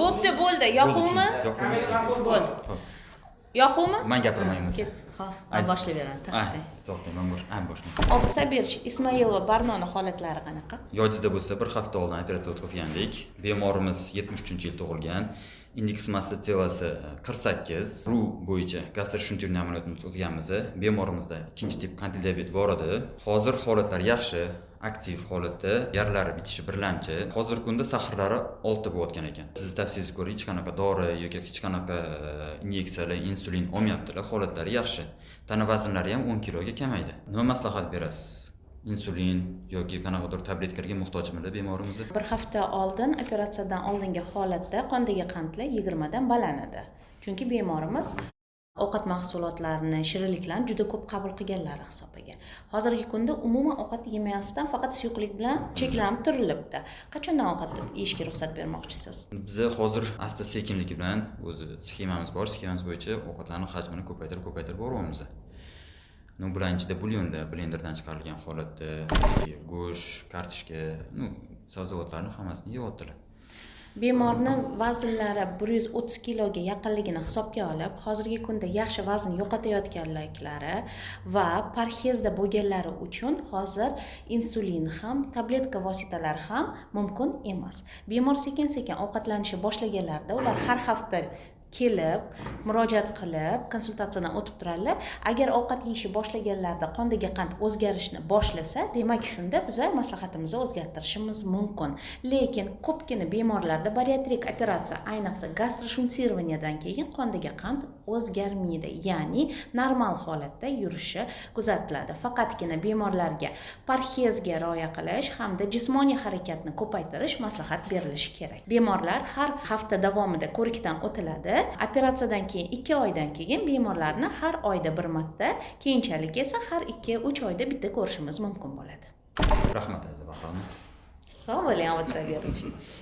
Bo'pti, bo'ldi. Yoquvmi? Yoquvmi? Bo'ldi. Yoquvmi? Men gapirmayman. Ket. Ha, men boshlayman beraman. To'xtang, men boshlayman. Obid Sabirich, Ismoil va Barnoni holatlari qanaqa? Yodingizda bo'lsa, bir hafta oldin operatsiya o'tkazgandik. Bemorimiz 73-yil tug'ilgan. Indeks massa telasi 48. RU bo'yicha gastroshuntirniy amaliyotni o'tkazganmiz. Bemorimizda ikkinchi tip qandli diabet bor edi. Hozir holatlar yaxshi, aktiv holatda, yaralari bitishi birlamchi. Hozirgi kunda sahrlari 6 bo'layotgan ekan. Siz tavsiyangizga ko'ra hech qanaqa dori yoki hech qanaqa inyeksiyalar, insulin olmayaptilar. Holatlari yaxshi. Tana vaznlari ham 10 kiloga kamaydi. Nima maslahat berasiz? Insulin yoki qanaqadir tabletkalarga muhtojmilar bemorimiz? Bir hafta oldin operatsiyadan oldingi holatda qondagi qandlar 20 dan baland edi. Chunki bemorimiz ovqat mahsulotlarini, shirinliklarni juda ko'p qabul qilganlari hisobiga. Hozirgi kunda umuman ovqat yemayapsidan faqat suyuqlik bilan cheklanib turilibdi. Qachondan ovqat yeyishga ruxsat bermoqchisiz? Biz hozir asta-sekinlik bilan o'zi sxemamiz bor, sxemamiz bo'yicha ovqatlarning hajmini ko'paytirib boryapmiz. Birinchida bulyonda, blenderdan chiqarilgan holatda go'sht, kartoshka, sabzavotlarni hammasini yeyaptilar. Bemorni vaznlari 130 kiloga yaqinligini hisobga olib, hozirgi kunda yaxshi vazn yo'qotayotganliklari va parhezda bo'lganlari uchun hozir insulin ham, tabletka vositalari ham mumkin emas. Bemor sekin-sekin ovqatlanishni boshlaganlarida ular har hafta kelib, murojaat qilib, konsultatsiyadan o'tib turadilar. Agar ovqat yeyishni boshlaganlarida qondagi qand o'zgarishni boshlasa, demak shunda biz maslahatimizni o'zgartirishimiz mumkin. Lekin ko'pgina bemorlarda bariatrik operatsiya, ayniqsa gastroshuntirovaniydan keyin qondagi qand o'zgarmaydi. Ya'ni normal holatda yurishi kuzatiladi. Faqatgina bemorlarga parhezga rioya qilish hamda jismoniy harakatni ko'paytirish maslahat berilishi kerak. Bemorlar har hafta davomida ko'rikdan o'tiladi. Operatsiyadan keyin 2 oydan keyin bemorlarni har oyda bir marta, keyinchalik esa har 2-3 oyda bitta ko'rishimiz mumkin bo'ladi. Rahmat aziz Bahrom. Sog' bo'ling, Obid Sabirich.